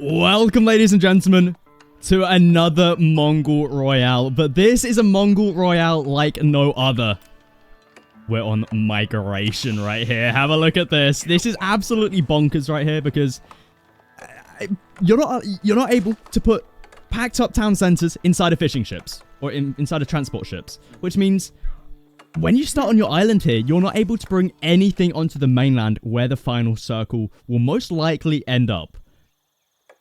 Welcome, ladies and gentlemen, to another Mongol Royale. But this is a Mongol Royale like no other. We're on migration right here. Have a look at this. This is absolutely bonkers right here because you're not able to put packed up town centers inside of fishing ships or inside of transport ships, which means when you start on your island here, you're not able to bring anything onto the mainland where the final circle will most likely end up.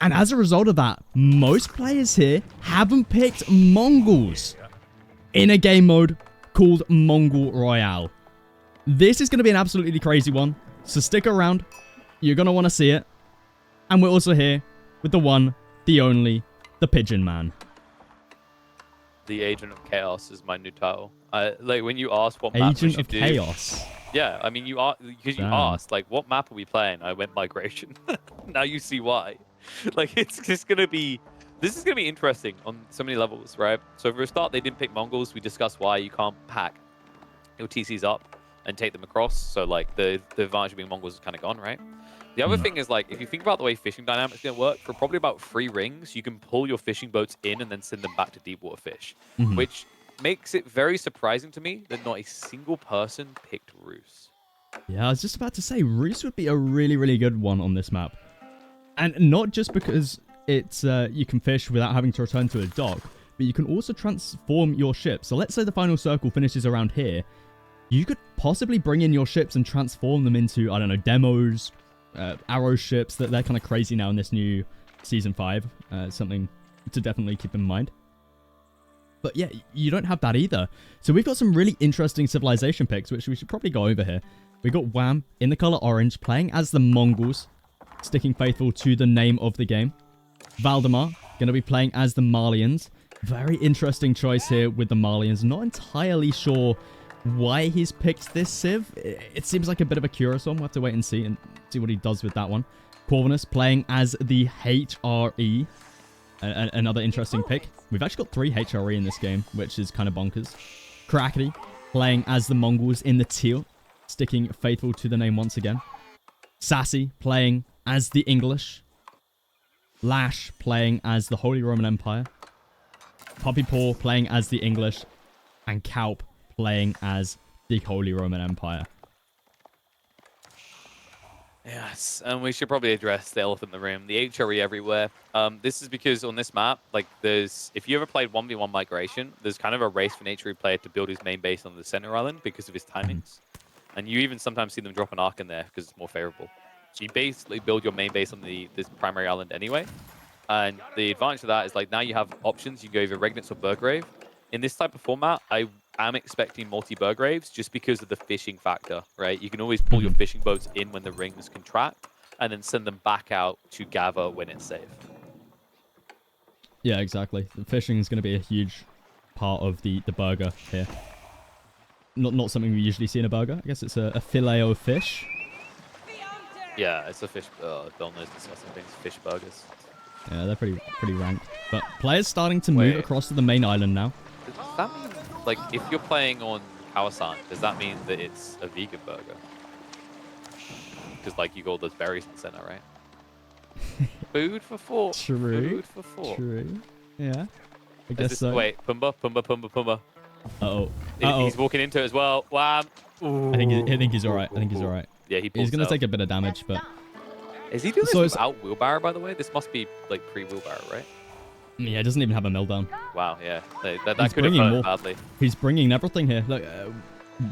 And as a result of that, most players here haven't picked Mongols in a game mode called Mongol Royale. This is going to be an absolutely crazy one, so stick around. You're going to want to see it. And we're also here with the one, the only, the Pigeon Man. The Agent of Chaos is my new title. Like when you asked what map we should do. Agent of Chaos. Yeah, I mean you asked like what map are we playing? I went migration. Now you see why. Like this is gonna be interesting on so many levels, right? So for a start, they didn't pick Mongols. We discussed why you can't pack your TCs up and take them across. So like the advantage of being Mongols is kind of gone, right? The other thing is like if you think about the way fishing dynamics gonna work, for probably about 3 rings, you can pull your fishing boats in and then send them back to deep water fish, which makes it very surprising to me that not a single person picked Rus. Yeah, I was just about to say Rus would be a really, really good one on this map. And not just because it's you can fish without having to return to a dock, but you can also transform your ship. So let's say the final circle finishes around here. You could possibly bring in your ships and transform them into, I don't know, demos, arrow ships. They're kind of crazy now in this new Season 5. Something to definitely keep in mind. But yeah, you don't have that either. So we've got some really interesting civilization picks, which we should probably go over here. We got Wham in the color orange, playing as the Mongols, sticking faithful to the name of the game. Valdemar, going to be playing as the Marlians. Very interesting choice here with the Marlians. Not entirely sure why he's picked this civ. It seems like a bit of a curious one. We'll have to wait and see what he does with that one. Corvinus playing as the HRE. Another interesting pick. We've actually got 3 HRE in this game, which is kind of bonkers. Krakety playing as the Mongols in the teal, sticking faithful to the name once again. Sassy playing as the English. Lash playing as the Holy Roman Empire. Puppy Paw playing as the English. And Kaup playing as the Holy Roman Empire. Yes, and we should probably address the elephant in the room, the HRE everywhere. This is because on this map, like if you ever played 1v1 migration, there's kind of a race for an HRE player to build his main base on the center island because of his timings. And you even sometimes see them drop an arc in there because it's more favorable. So you basically build your main base on this primary island anyway. And the advantage of that is like now you have options. You can go either Regnitz or Burgrave. In this type of format, I am expecting multi-Burgraves just because of the fishing factor, right? You can always pull your fishing boats in when the rings contract and then send them back out to gather when it's safe. Yeah, exactly. The fishing is going to be a huge part of the burger here. Not something we usually see in a burger. I guess it's a filet of fish. Yeah, it's a fish. Bill knows disgusting things. Fish burgers. Yeah, they're pretty ranked. But players starting to move across to the main island now. Does that mean, like, if you're playing on Kawasan, does that mean that it's a vegan burger? Because, like, you got all those berries in the center, right? Food for 4. True. Food for 4. True. Yeah. I guess so. Wait, Pumba. Uh-oh. He's walking into it as well. Wham. I think he's alright. Yeah, he's going to take a bit of damage, but... Is he doing this without wheelbarrow, by the way? This must be, like, pre-wheelbarrow, right? Yeah, it doesn't even have a mill down. Wow, yeah. That could have hurt badly. He's bringing everything here. Look,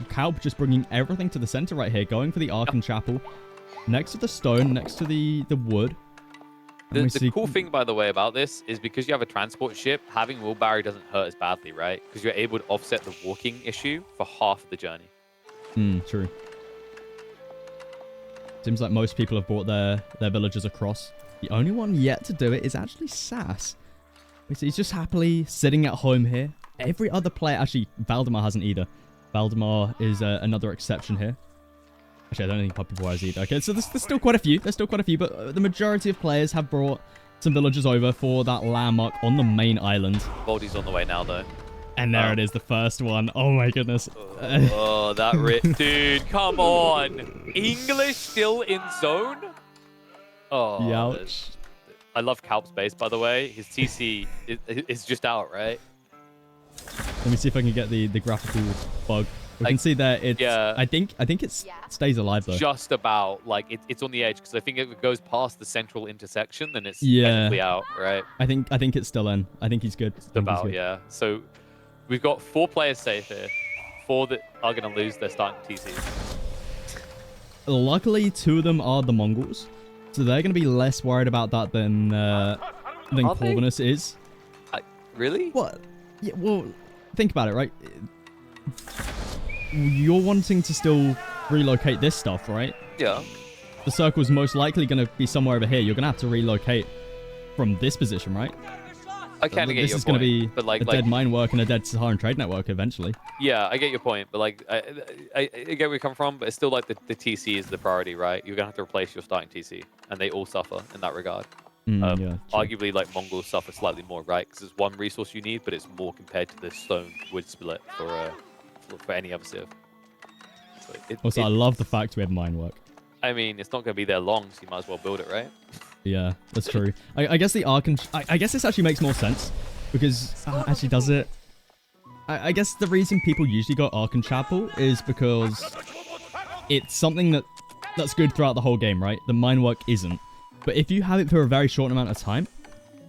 Kaup just bringing everything to the center right here. Going for the Ark and Chapel. Next to the stone, next to the wood. The cool thing, by the way, about this is because you have a transport ship, having wheelbarrow doesn't hurt as badly, right? Because you're able to offset the walking issue for half the journey. True. Seems like most people have brought their villagers across. The only one yet to do it is actually Sass. He's just happily sitting at home here. Every other player... Actually, Valdemar hasn't either. Valdemar is another exception here. Actually, I don't think Puppy Boy has either. Okay, so there's still quite a few. But the majority of players have brought some villagers over for that landmark on the main island. Baldy's on the way now, though. And there it is, the first one. Oh my goodness. Oh, that rip. Dude, come on. English still in zone? Oh. Youch. I love Calp's base, by the way. His TC is just out, right? Let me see if I can get the graphical bug. We can see that it's. Yeah. I think it stays alive though. Just about, like, it's on the edge, because I think if it goes past the central intersection, then it's technically out, right? I think it's still in. I think he's good. Just about, yeah. So we've got 4 players safe here. 4 that are going to lose their starting TCs. Luckily, 2 of them are the Mongols, so they're going to be less worried about that than Corvinus is. Really? What? Yeah. Well, think about it, right? You're wanting to still relocate this stuff, right? Yeah. The circle's most likely going to be somewhere over here. You're going to have to relocate from this position, right? I kind of get your point. This is going to be but like, a dead mine work and a dead Saharan trade network eventually. Yeah, I get your point, but like, I get where you come from, but it's still like the TC is the priority, right? You're going to have to replace your starting TC, and they all suffer in that regard. Yeah, arguably, like, Mongols suffer slightly more, right? Because it's 1 resource you need, but it's more compared to the stone wood split for any other civ. So also, I love the fact we have mine work. I mean, it's not going to be there long, so you might as well build it, right? Yeah, that's true. I guess the Archon... I guess this actually makes more sense, because... actually, does it? I guess the reason people usually go Archon Chapel is because it's something that's good throughout the whole game, right? The mine work isn't. But if you have it for a very short amount of time,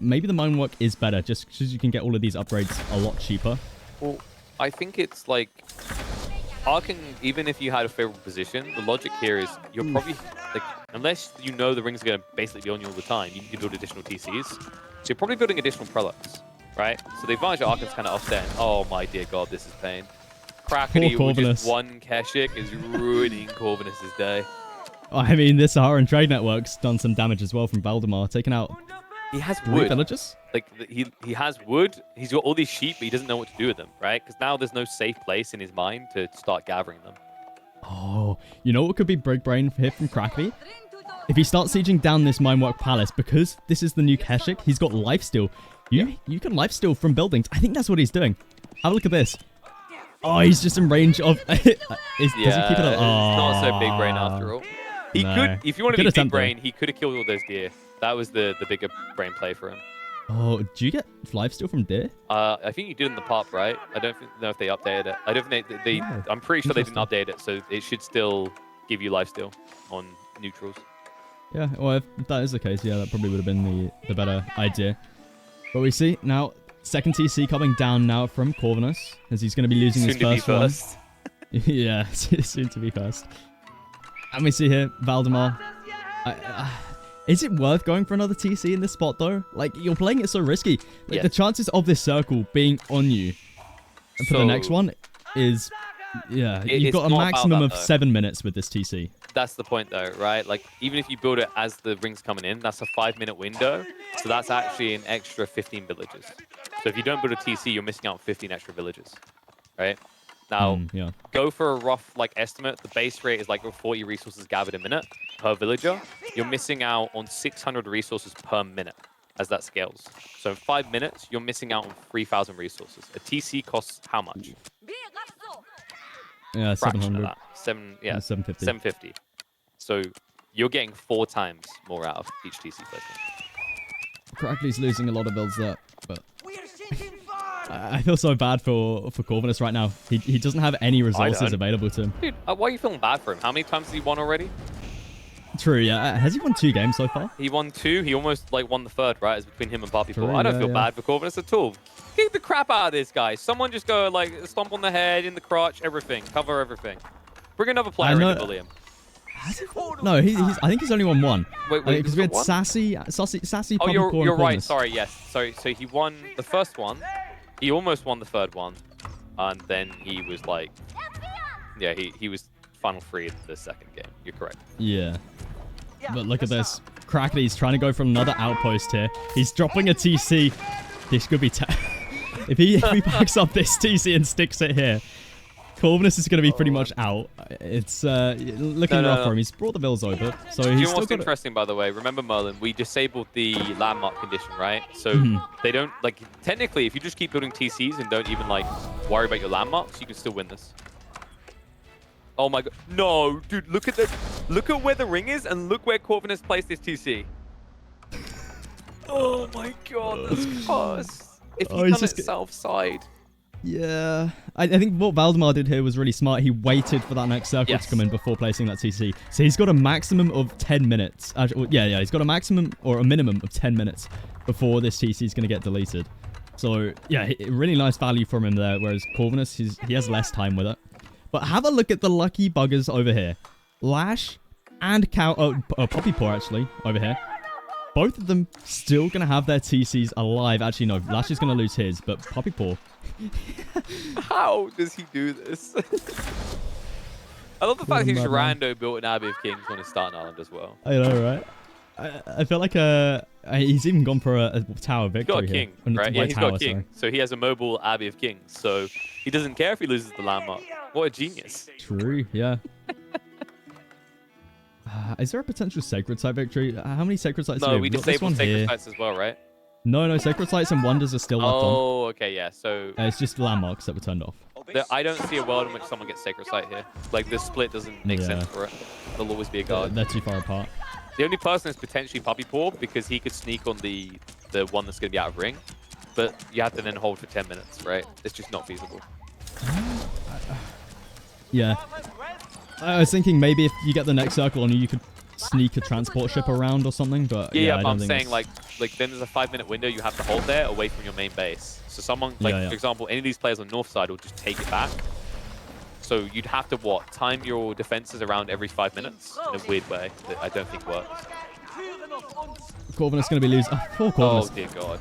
maybe the mine work is better, just because you can get all of these upgrades a lot cheaper. Well, I think it's like... Archon, even if you had a favorable position, the logic here is you're probably, like, unless you know the rings are going to basically be on you all the time, you can build additional TCs. So you're probably building additional products, right? So the advantage of Archon's kind of offset. Oh my dear god, this is pain. Crackety with just 1 Keshik is ruining Corvinus' day. I mean, this Saharan trade network's done some damage as well from Valdemar, taking out... He has 3 wood. villages? Like, he has wood, he's got all these sheep, but he doesn't know what to do with them, right? Because now there's no safe place in his mind to start gathering them. Oh, you know what could be big brain for him from Crackby? If he starts sieging down this Minework Palace, because this is the new Keshik, he's got lifesteal. You can lifesteal from buildings. I think that's what he's doing. Have a look at this. Oh, he's just in range of... does he keep it up? It's not so big brain after all. He could, if you want to be big brain, he could have killed all those deer. That was the bigger brain play for him. Oh, do you get lifesteal from deer? I think you did in the pop, right? I don't know if they updated it. I don't think they I'm pretty sure they didn't update it, so it should still give you lifesteal on neutrals. Yeah, well, if that is the case, yeah, that probably would have been the better idea. But we see now, second TC coming down now from Corvinus, as he's going to be losing his first one. Yeah, soon to be first. And we see here, Valdemar. Is it worth going for another TC in this spot, though? Like, you're playing it so risky. Like, the chances of this circle being on you for the next one is... Yeah, you've got a maximum of 7 minutes with this TC. That's the point, though, right? Like, even if you build it as the ring's coming in, that's a 5-minute window. So that's actually an extra 15 villages. So if you don't build a TC, you're missing out on 15 extra villages, right? Now, go for a rough estimate. The base rate is like 40 resources gathered a minute per villager. You're missing out on 600 resources per minute as that scales. So in 5 minutes, you're missing out on 3,000 resources. A TC costs how much? Yeah, 700. 750. 750. So you're getting 4 times more out of each TC placement. Crackley's losing a lot of builds there, but I feel so bad for Corvinus right now. He doesn't have any resources available to him. Dude, why are you feeling bad for him? How many times has he won already? True, yeah. Has he won 2 games so far? He won 2. He almost won the 3rd, right? It's between him and Barbie Paul. I don't feel bad for Corvinus at all. Kick the crap out of this guy. Someone just go stomp on the head, in the crotch, everything. Cover everything. Bring another player in to bully him. No, I think he's only won 1. Wait, because we had Sassy. Oh, you're right. Sorry, yes. So he won the first one. He almost won the 3rd one, and then he was he was final 3 of the 2nd game. You're correct. Yeah. But look at this. Crackley's trying to go for another outpost here. He's dropping a TC. This could be... if he backs up this TC and sticks it here, Corvinus is going to be pretty much out. It's looking rough for him. He's brought the vills over. So he's still what's interesting, by the way? Remember, Merlin, we disabled the landmark condition, right? So they don't, technically, if you just keep building TCs and don't even, worry about your landmarks, you can still win this. Oh my god. No, dude, look at where the ring is and look where Corvinus placed his TC. Oh my god, that's cursed. If Oh, he'd he's done just it south side. Yeah. I think what Valdemar did here was really smart. He waited for that next circle to come in before placing that TC. So he's got a maximum of 10 minutes. Yeah, he's got a maximum or a minimum of 10 minutes before this TC is going to get deleted. So, yeah, really nice value from him there, whereas Corvinus, he has less time with it. But have a look at the lucky buggers over here. Lash and Poppy Paw, actually, over here. Both of them still going to have their TCs alive. Actually, no, Lash is going to lose his, but Poppy Paw... How does he do this? I love the fact that Rando built an Abbey of Kings on his starting island as well. I know, right? I feel like he's even gone for a tower victory. He's got a king, right? Yeah, he's got a king. So he has a mobile Abbey of Kings. So he doesn't care if he loses the landmark. What a genius. True, yeah. Is there a potential sacred site victory? How many sacred sites do we have? No, we disabled sacred sites as well, right? No, sacred sites and wonders are still left on. Oh, okay, yeah. So it's just landmarks that were turned off. I don't see a world in which someone gets sacred site here. Like, this split doesn't make sense for it. There'll always be a guard. They're too far apart. The only person is potentially Puppy Paw because he could sneak on the one that's going to be out of ring. But you have to then hold for 10 minutes, right? It's just not feasible. Yeah. I was thinking maybe if you get the next circle on you could sneak a transport ship around or something, but yeah, but I'm saying like then there's a 5-minute window you have to hold there away from your main base. So someone for example, any of these players on north side will just take it back. So you'd have to time your defenses around every 5 minutes in a weird way that I don't think works. Corvinus going to be losing. Poor Corvinus. Oh dear god.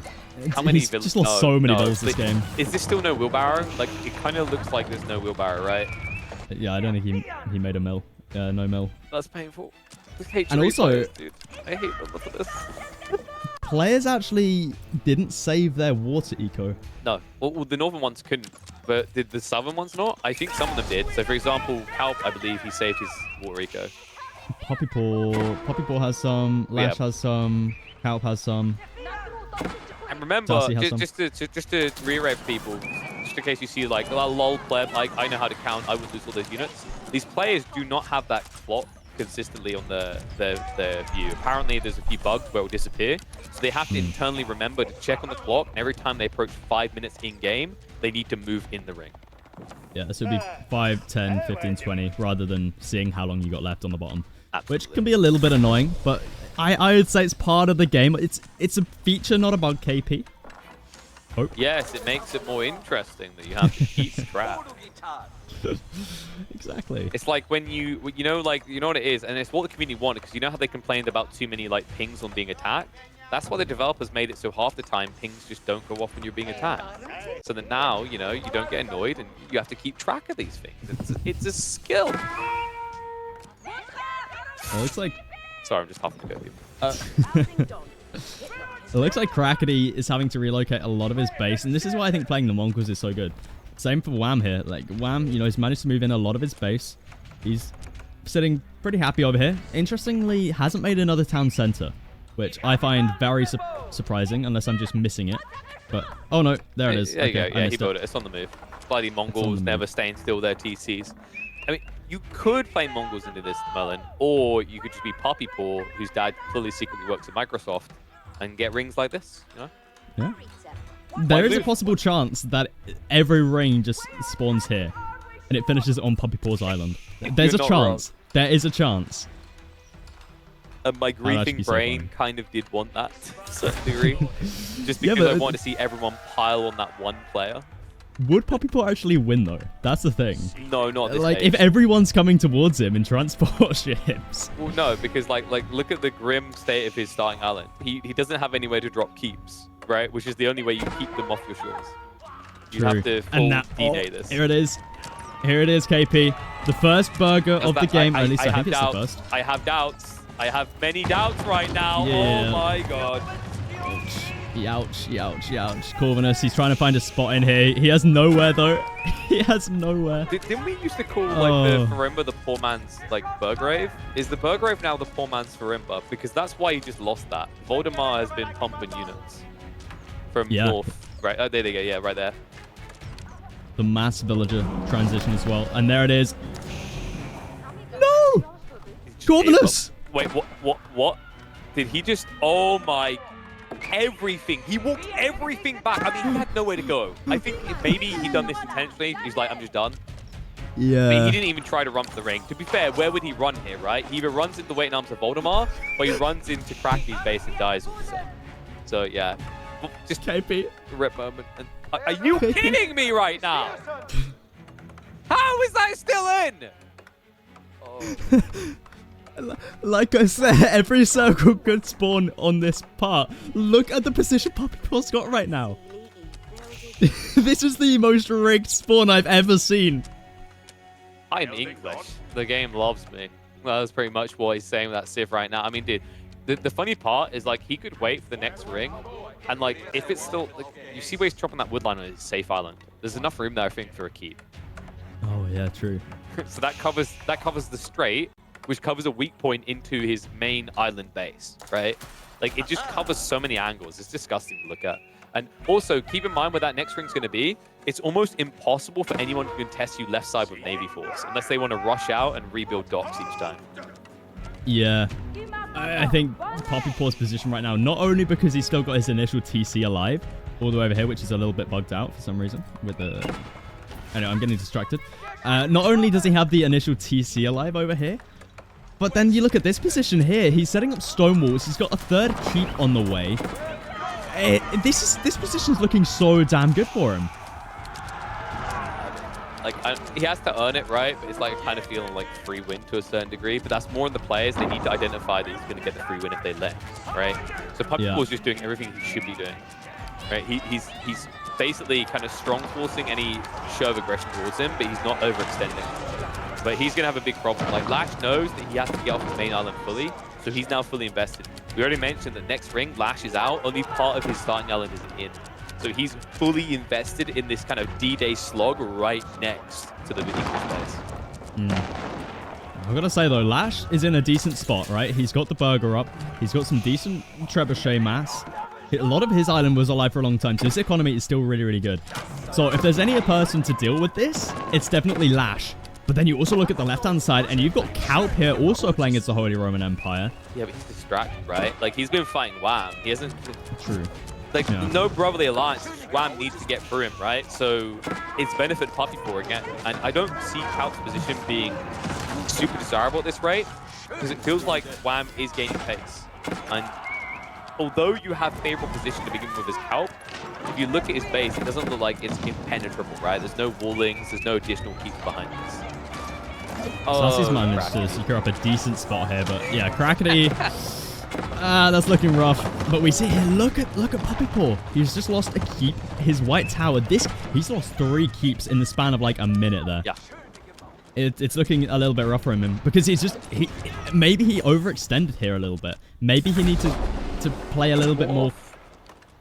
How many villains? Just lost so many villas this game. Is there still no wheelbarrow? Like, it kind of looks like there's no wheelbarrow, right? Yeah, I don't think he made a mill. No mill. That's painful. I hate and also, players, dude. I hate them for this. Players actually didn't save their water eco. No. Well, the northern ones couldn't, but did the southern ones not? I think some of them did. So, for example, Kalp, I believe he saved his water eco. Poppy Paw has some. Lash has some. Kalp has some. And remember, just to reiterate for people, just in case you see like, oh, lol, pleb, like, I know how to count, I would lose all those units. These players do not have that clock consistently on their view. Apparently, there's a few bugs where it will disappear. So they have to internally remember to check on the clock, and every time they approach 5 minutes in-game, they need to move in the ring. Yeah, this would be 5, 10, 15, 20, rather than seeing how long you got left on the bottom. Absolutely. Which can be a little bit annoying, but I would say it's part of the game. It's a feature, not a bug, KP. Hope. Yes, it makes it more interesting that you have to keep track. Exactly. It's like when you know what it is, and it's what the community wanted, because you know how they complained about too many like pings on being attacked? That's why the developers made it so half the time pings just don't go off when you're being attacked. So that now, you don't get annoyed and you have to keep track of these things. It's a skill. Well, it's like... Sorry, I'm just huffing to go. It looks like Crackety is having to relocate a lot of his base, and this is why I think playing the Mongols is so good. Same for Wham here. Like, Wham, he's managed to move in a lot of his base. He's sitting pretty happy over here. Interestingly, hasn't made another town center, which I find very surprising, unless I'm just missing it. But, oh no, there it is. There you go. Yeah, he built it. It's on the move. Bloody Mongols never staying still their TCs. I mean, you could play Mongols into this, Merlin, or you could just be Poppy Paw, whose dad clearly secretly works at Microsoft, and get rings like this, Yeah. There is a possible chance that every ring just spawns here, and it finishes on Poppy Paw's island. There's a chance. There is a chance. And my grieving brain kind of did want that to a certain degree. Just because I want to see everyone pile on that one player. Would Poppy Paw actually win, though? That's the thing. No, not this Like, stage. if everyone's coming towards him in transport ships. Well, no, because, like, look at the grim state of his starting island. He doesn't have anywhere to drop keeps, right? Which is the only way you keep them off your shores. You have to full D-Day this. Here it is. Here it is, KP. The first burger of the game. At least I think it's the first. I have doubts. I have many doubts right now. Yeah. Oh, my God. Ouch, ouch, ouch. Corvinus, he's trying to find a spot in here. He has nowhere, though. He has nowhere. Didn't we used to call, like, the Farimba the poor man's, like, Burgrave? Is the Burgrave now the poor man's Farimba? Because that's why he just lost that. Voldemar has been pumping units from north. Right, oh, there they go. Yeah, right there. The mass villager transition as well. And there it is. No! Corvinus! Wait, what? Did he just... Oh, my... everything. He walked everything back. I mean, he had nowhere to go. I think maybe he done this intentionally. He's like, I'm just done. Yeah. But he didn't even try to run for the ring. To be fair, where would he run here, right? He either runs into waiting arms of Voldemort, or he runs into Kraken's base and dies with the set. So, yeah. Just KP. rip moment. And, are you kidding me right now? How is that still in? Oh. Like I said, every circle could spawn on this part. Look at the position Puppy Paw's got right now. This is the most rigged spawn I've ever seen. I'm English. The game loves me. Well, that's pretty much what he's saying with that Civ right now. I mean, dude, the funny part is, like, he could wait for the next ring. And, like, if it's still... Like, you see where he's dropping that wood line on his safe island. There's enough room there, I think, for a keep. Oh, yeah, true. So that covers the strait, which covers a weak point into his main island base, right? Like, it just covers so many angles. It's disgusting to look at. And also, keep in mind where that next ring's going to be. It's almost impossible for anyone to contest you left side with Navy Force, unless they want to rush out and rebuild docks each time. Yeah. I think Puppy Paw's position right now, not only because he's still got his initial TC alive, all the way over here, which is a little bit bugged out for some reason. With the... Anyway, I'm getting distracted. Not only does he have the initial TC alive over here, but then you look at this position here. He's setting up stone walls. He's got a third keep on the way. This position's looking so damn good for him. Like, he has to earn it, right? But it's like kind of feeling like free win to a certain degree. But that's more on the players. They need to identify that he's going to get the free win if they let, right? So Puppy Paw's just doing everything he should be doing, right? He's basically kind of strong forcing any show of aggression towards him, but he's not overextending. But he's going to have a big problem. Like, Lash knows that he has to get off his main island fully, so he's now fully invested. We already mentioned that next ring, Lash is out. Only part of his starting island is in. So he's fully invested in this kind of D-Day slog right next to the Eagle space. I've got to say, though, Lash is in a decent spot, right? He's got the burger up. He's got some decent trebuchet mass. A lot of his island was alive for a long time, so his economy is still really, really good. So if there's any person to deal with this, it's definitely Lash. But then you also look at the left-hand side, and you've got Kalp here also playing as the Holy Roman Empire. Yeah, but he's distracted, right? Like, he's been fighting Wham. He hasn't... True. Like, no brotherly alliance. Wham needs to get through him, right? So it's benefit Puppy Paw again. And I don't see Kalp's position being super desirable at this rate, because it feels like Wham is gaining pace. And although you have favorable position to begin with as Kalp, if you look at his base, it doesn't look like it's impenetrable, right? There's no wallings, there's no additional keeps behind this. Sassy's managed to secure up a decent spot here, but yeah, Krakeny... that's looking rough. But we see here, look at Puppy Paw. He's just lost a keep. His white tower. He's lost 3 keeps in the span of like a minute there. Yeah. It's looking a little bit rough for him because maybe he overextended here a little bit. Maybe he needs to play a little bit more.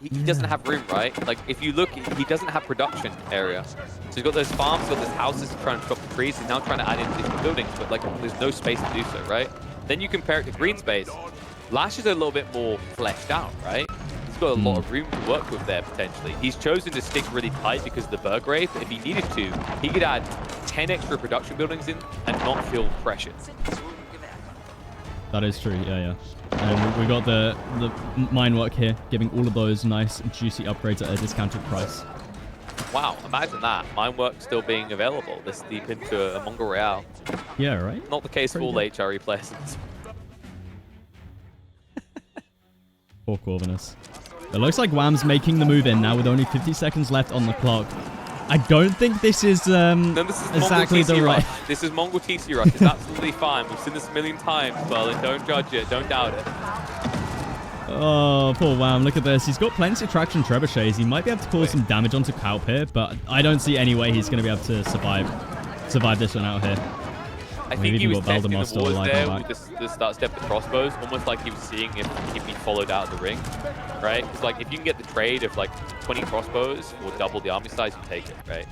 He doesn't have room, right? Like, if you look, he doesn't have production area. So he's got those farms, he's got those houses trying to chop the trees. He's now trying to add in different buildings, but like, there's no space to do so, right? Then you compare it to green space. Lash is a little bit more fleshed out, right? He's got a lot of room to work with there, potentially. He's chosen to stick really tight because of the Burgrave, but if he needed to, he could add 10 extra production buildings in and not feel pressured. That is true, yeah. And we got the mine work here, giving all of those nice, juicy upgrades at a discounted price. Wow, imagine that. Mine work still being available this deep into a Mongol Royale. Yeah, right? Not the case for all HRE players. Poor Corvinus. It looks like Wham's making the move in now with only 50 seconds left on the clock. I don't think this is, no, this is exactly the right... This is Mongol TC Rush. It's absolutely fine. We've seen this a million times, Merlin. Don't judge it. Don't doubt it. Oh, poor Wham. Look at this. He's got plenty of traction trebuchets. He might be able to cause some damage onto Kalp here, but I don't see any way he's going to be able to survive this one out here. I think he was testing the walls there with the start step the crossbows, almost like he was seeing if he followed out of the ring, right? Because like, if you can get the trade of like 20 crossbows or double the army size, you take it, right?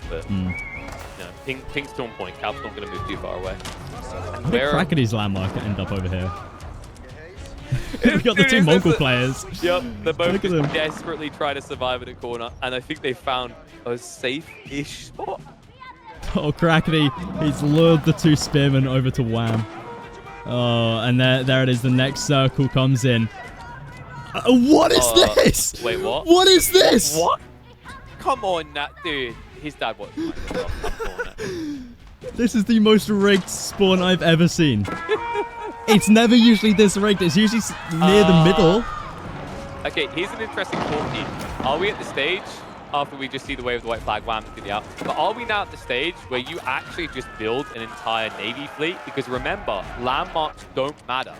But you know, ping storm point. Kalp's not going to move too far away. I think Krakeny's landmark end up over here. We got the 2 Mongol players. Yep, they're both desperately trying to survive in a corner, and I think they found a safe-ish spot. Oh, Krakeny, he's lured the 2 spearmen over to Wham. Oh, and there it is. The next circle comes in. What is this? Wait, what? What is this? What? Come on, dude. His dad watched Minecraft. I'm calling it. This is the most rigged spawn I've ever seen. It's never usually this rigged. It's usually near the middle. Okay, here's an interesting thought. Are we at the stage after we just see the wave of the white flag wham to the out? But are we now at the stage where you actually just build an entire Navy fleet? Because remember, landmarks don't matter.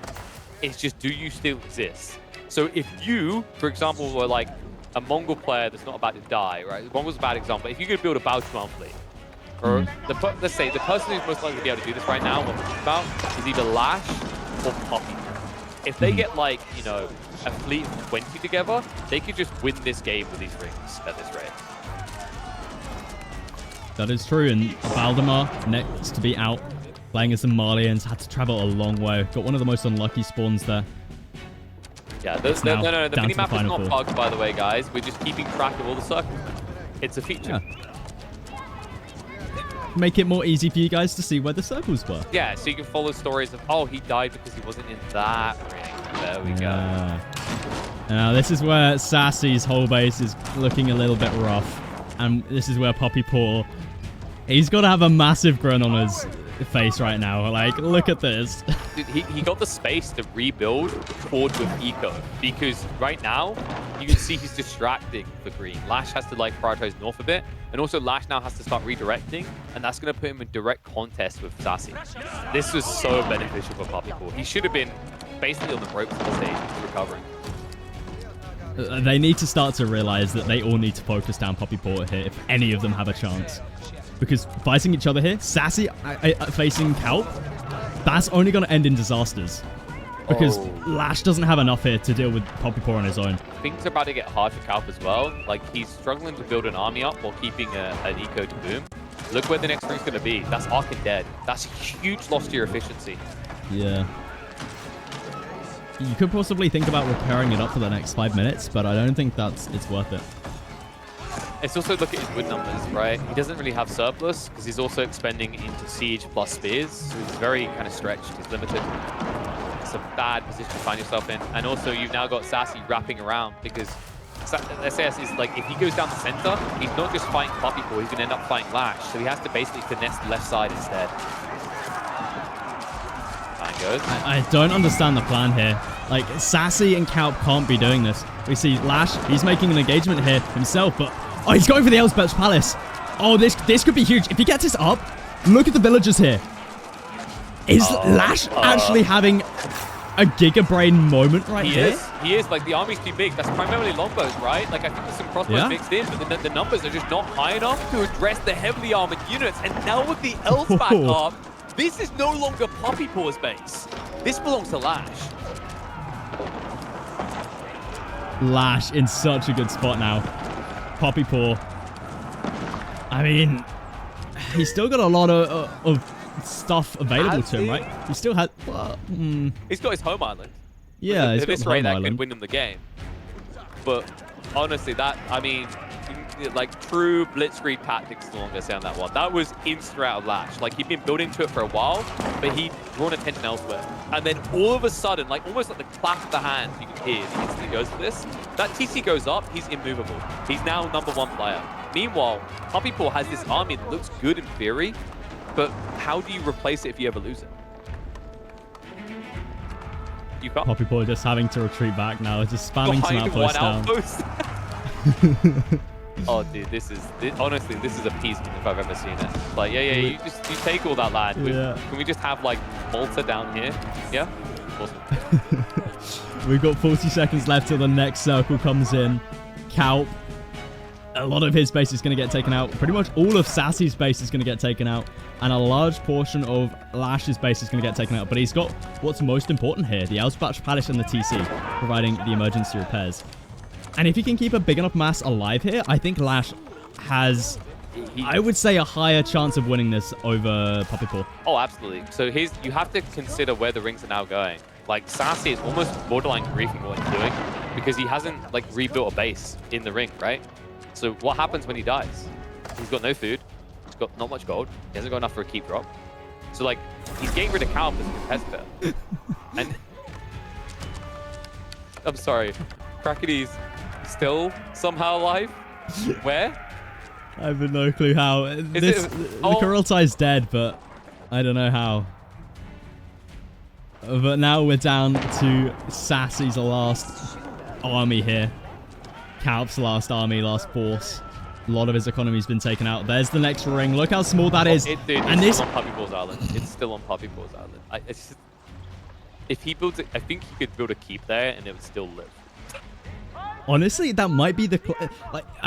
It's just, do you still exist? So if you, for example, were like a Mongol player that's not about to die, right? Mongol's a bad example. If you could build a Baochuan fleet, or let's say the person who's most likely to be able to do this right now, what we're talking about, is either Lash or Poppy. If they get like, you know, a fleet of 20 together, they could just win this game with these rings at this rate. That is true, and Valdemar, next to be out, playing as the Marlians, had to travel a long way. Got one of the most unlucky spawns there. Yeah, no, the minimap is not bugged, by the way, guys. We're just keeping track of all the circles. It's a feature. Yeah. Make it more easy for you guys to see where the circles were. Yeah, so you can follow stories of, oh, he died because he wasn't in that ring. There we go. Now, this is where Sassy's whole base is looking a little bit rough. And this is where Poppy Paw, he's got to have a massive grin on his face right now. Like, look at this. Dude, he got the space to rebuild forward with eco, because right now you can see he's distracting for green. Lash has to like prioritize north a bit, and also Lash now has to start redirecting, and that's going to put him in direct contest with Sassy. This was so beneficial for Poppy Paw. He should have been basically on the ropes at the stage recovering. They need to start to realize that they all need to focus down Poppy Paw here if any of them have a chance. Because fighting each other here, Sassy facing Calp, that's only going to end in disasters. Because Lash doesn't have enough here to deal with Poppy Paw on his own. Things are about to get hard for Calp as well. Like, he's struggling to build an army up while keeping an eco to boom. Look where the next ring's going to be. That's Arc and Dead. That's a huge loss to your efficiency. Yeah. You could possibly think about repairing it up for the next 5 minutes, but I don't think it's worth it. It's also, look at his wood numbers, right? He doesn't really have surplus because he's also expending into siege plus spears. So he's very kind of stretched. He's limited. It's a bad position to find yourself in. And also, you've now got Sassy wrapping around because SAS is like, if he goes down the center, he's not just fighting Poppy Paw, he's going to end up fighting Lash. So he has to basically finesse the left side instead. Goes. I don't understand the plan here. Like, Sassy and Calp can't be doing this. We see Lash, he's making an engagement here himself, but oh, he's going for the Elsbeth's Palace. Oh, this could be huge. If he gets this up, look at the villagers here. Is Lash actually having a Giga Brain moment right here? He is. Like, the army's too big. That's primarily longbows, right? Like, I think there's some crossbows mixed in, but the numbers are just not high enough to address the heavily armored units. And now with the elves back up, this is no longer Poppy Paw's base. This belongs to Lash. Lash in such a good spot now. Poppy Paw. I mean, he's still got a lot of stuff available to him, right? He still had... He's got his home island. Yeah, at this rate, that could win him the game. But honestly, I mean, like true blitzkrieg tactics no longer say on that one. That was instant out of Lash. Like, he'd been building to it for a while, but he'd drawn attention elsewhere. And then all of a sudden, like almost like the clap of the hands you can hear, he instantly goes for this. That TC goes up, he's immovable. He's now #1 player. Meanwhile, Poppy Paw has this army that looks good in theory, but how do you replace it if you ever lose it? You can't. Poppy Paw just having to retreat back now, just spamming some outposts down. Oh, dude, honestly, this is appeasement if I've ever seen it. Like, yeah, you take all that land. Can we just have, like, Malta down here? Yeah? Awesome. We've got 40 seconds left till the next circle comes in. Calp, a lot of his base is going to get taken out. Pretty much all of Sassy's base is going to get taken out. And a large portion of Lash's base is going to get taken out. But he's got what's most important here, the Elsbach Palace and the TC, providing the emergency repairs. And if he can keep a big enough mass alive here, I think Lash has, I would say, a higher chance of winning this over Poppy Paw. Oh, absolutely. So you have to consider where the rings are now going. Like, Sassy is almost borderline griefing what he's doing because he hasn't, like, rebuilt a base in the ring, right? So what happens when he dies? He's got no food. He's got not much gold. He hasn't got enough for a keep drop. So, like, he's getting rid of Calp as a competitor. And I'm sorry. Crackety's still somehow alive. Where? I have no clue how. The Kurultai's dead, but I don't know how. But now we're down to Sassy's last army here. Calp's last army, last force. A lot of his economy's been taken out. There's the next ring. Look how small that is. Dude, and it's this still on Puppy Paws Island. It's still on Puppy Paws Island. If he builds it, I think he could build a keep there and it would still live. Honestly, that might be the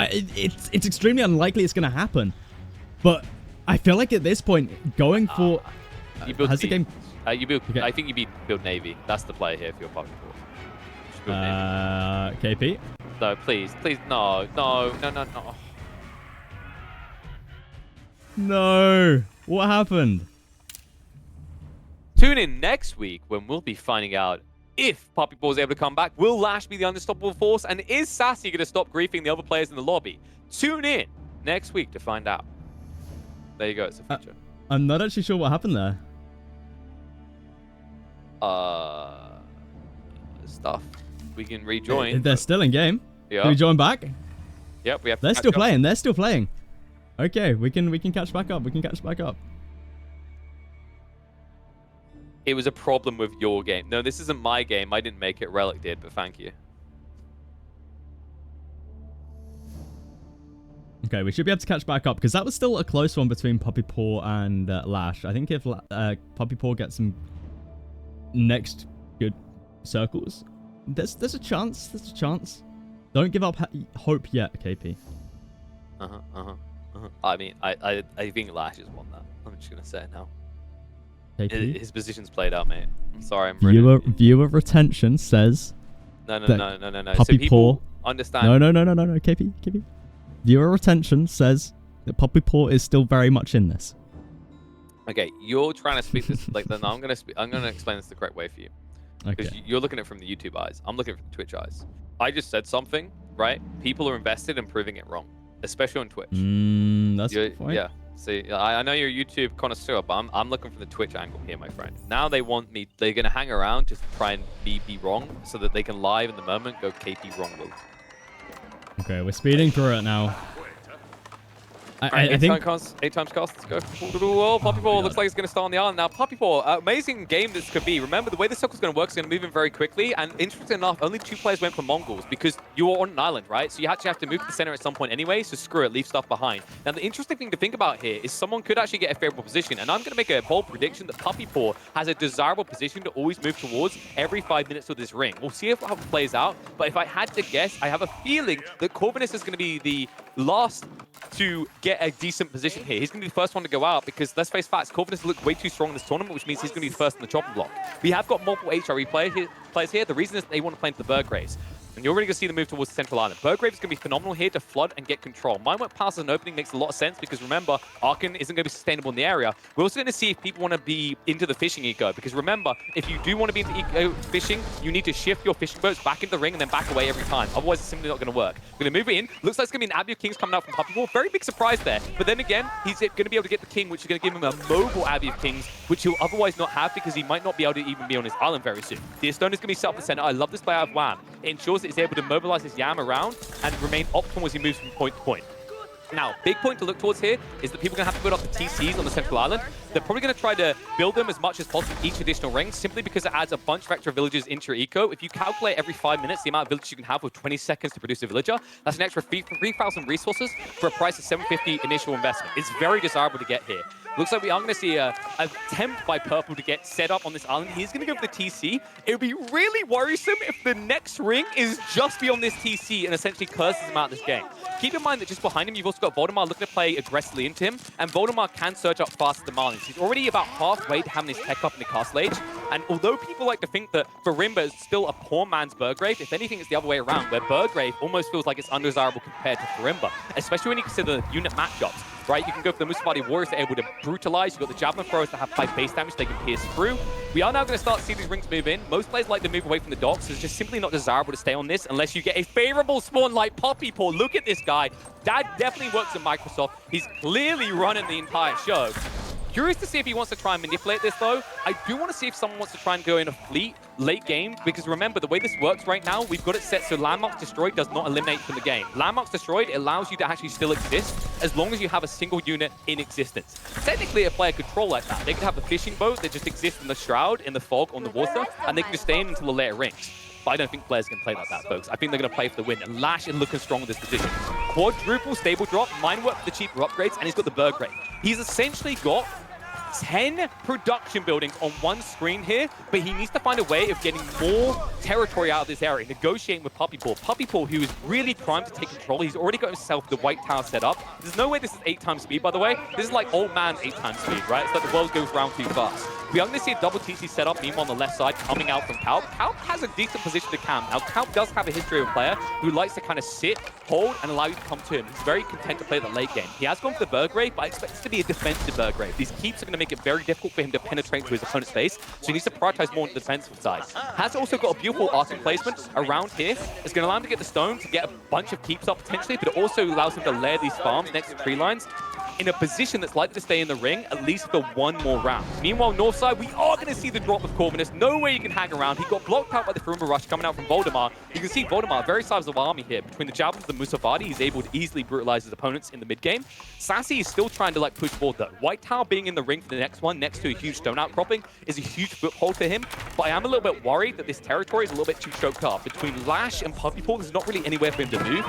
it's extremely unlikely it's going to happen. But I feel like at this point, going for you build has the game. You build. Okay. I think you build Navy. That's the play here for your Puppy Paws. Just build Navy. KP. No, please, no. No. What happened? Tune in next week when we'll be finding out if Puppy Paw is able to come back. Will Lash be the unstoppable force? And is Sassy going to stop griefing the other players in the lobby? Tune in next week to find out. There you go. It's a future. I'm not actually sure what happened there. Stuff. We can rejoin. They're still in game. Yeah. Can we join back? Yep, we have to They're still catch up. playing. They're still playing. Okay, we can catch back up. We can catch back up. It was a problem with your game. No, this isn't my game. I didn't make it. Relic did, but thank you. Okay, we should be able to catch back up because that was still a close one between Puppy Paw and Lash. I think if Puppy Paw gets some next good circles, there's a chance. There's a chance. Don't give up hope yet, KP. I mean, I think Lash has won that. I'm just gonna say it now. KP? His position's played out, mate. I'm sorry. I'm viewer retention says. No. Puppy so people Paw. understand. No. KP. Viewer retention says that Puppy Paw is still very much in this. Okay, you're trying to speak this like. No, I'm gonna explain this the correct way for you. Because you're looking at it from the YouTube eyes. I'm looking at it from the Twitch eyes. I just said something, right? People are invested in proving it wrong, especially on Twitch. That's a good point. Yeah. See, I know you're a YouTube connoisseur, but I'm looking from the Twitch angle here, my friend. Now they want me. They're gonna hang around just to try and be wrong, so that they can live in the moment go KP wrong move. Okay, we're speeding through it now. I think 8 times cast. Let's go. Oh, Puppy Paw looks like it's going to start on the island now. Puppy Paw, amazing game this could be. Remember, the way the circle's going to work is going to move in very quickly. And interesting enough, only 2 players went for Mongols because you were on an island, right? So you actually have to move to the center at some point anyway. So screw it, leave stuff behind. Now, the interesting thing to think about here is someone could actually get a favorable position. And I'm going to make a bold prediction that Puppy Paw has a desirable position to always move towards every 5 minutes with this ring. We'll see how it plays out. But if I had to guess, I have a feeling that Corvinus is going to be the last to get a decent position here. He's going to be the first one to go out because, let's face facts, Corvinus looks way too strong in this tournament, which means he's going to be the first in the chopping block. We have got multiple HRE players here. The reason is they want to play into the Burgraves. And you're already going to see the move towards the Central Island. Burgrave is going to be phenomenal here to flood and get control. Mindwork passes an opening makes a lot of sense because remember, Arkan isn't going to be sustainable in the area. We're also going to see if people want to be into the fishing eco because remember, if you do want to be into eco fishing, you need to shift your fishing boats back into the ring and then back away every time. Otherwise, it's simply not going to work. We're going to move in. Looks like it's going to be an Abbey of Kings coming out from Puppy Paw. Very big surprise there. But then again, he's going to be able to get the King, which is going to give him a mobile Abbey of Kings, which he'll otherwise not have because he might not be able to even be on his island very soon. The Stone is going to be set up in the center. I love this play out of Wham. It ensures that he's able to mobilize his Yam around and remain optimal as he moves from point to point. Now, big point to look towards here is that people are going to have to build up the TCs on the Central Island. They're probably going to try to build them as much as possible each additional ring, simply because it adds a bunch of extra villagers into your eco. If you calculate every 5 minutes the amount of villagers you can have with 20 seconds to produce a villager, that's an extra 3,000 resources for a price of 750 initial investment. It's very desirable to get here. Looks like we are going to see an attempt by Purple to get set up on this island. He's going to go for the TC. It would be really worrisome if the next ring is just beyond this TC and essentially curses him out of this game. Keep in mind that just behind him, you've also got Voldemar looking to play aggressively into him, and Voldemar can surge up faster than Marlins. He's already about halfway to having his tech up in the castle age, and although people like to think that Farimba is still a poor man's Burgrave, if anything, it's the other way around, where Burgrave almost feels like it's undesirable compared to Farimba, especially when you consider the unit matchups. Right, you can go for the Musabadi Warriors that are able to brutalize. You've got the Javelin Throwers that have 5 base damage they can pierce through. We are now going to start to see these rings move in. Most players like to move away from the docks, so it's just simply not desirable to stay on this unless you get a favorable spawn like Puppy Paw. Look at this guy. Dad definitely works at Microsoft. He's clearly running the entire show. Curious to see if he wants to try and manipulate this, though. I do want to see if someone wants to try and go in a fleet late game, because remember, the way this works right now, we've got it set so landmarks destroyed does not eliminate from the game. Landmarks destroyed allows you to actually still exist as long as you have a single unit in existence. Technically, a player could troll like that. They could have a fishing boat that just exists in the shroud, in the fog, on the water, and they can just stay in until the later rings. But I don't think players can play like that, folks. I think they're going to play for the win. And Lash is looking strong in this position. Quadruple stable drop, mine work for the cheaper upgrades, and he's got the Berg rate. He's essentially got 10 production buildings on one screen here, but he needs to find a way of getting more territory out of this area, negotiating with Puppy Paw. Puppy Paw, who is really primed to take control. He's already got himself the white tower set up. There's no way this is 8 times speed, by the way. This is like old man 8 times speed, right? It's like the world goes round too fast. We are going to see a double TC set up, meanwhile on the left side, coming out from Calp. Calp has a decent position to camp. Now, Calp does have a history of a player who likes to kind of sit, hold, and allow you to come to him. He's very content to play the late game. He has gone for the Berg Rave, but I expect this to be a defensive Berg Rave. These keeps are going to make it very difficult for him to penetrate into his opponent's face, so he needs to prioritize more on the defensive side. Has also got a beautiful arcing placement around here. It's going to allow him to get the stone, to get a bunch of keeps up potentially, but it also allows him to layer these farms next to tree lines in a position that's likely to stay in the ring, at least for one more round. Meanwhile, north side, we are going to see the drop of Corbin. There's no way you can hang around. He got blocked out by the Farumba Rush coming out from Voldemar. You can see Voldemar, very sizable army here. Between the Javelins and the Musavadi, he's able to easily brutalize his opponents in the mid game. Sassy is still trying to like push forward though. White Tower being in the ring for the next one, next to a huge stone outcropping, is a huge foothold for him. But I am a little bit worried that this territory is a little bit too choked up. Between Lash and Puppy Paw, there's not really anywhere for him to move.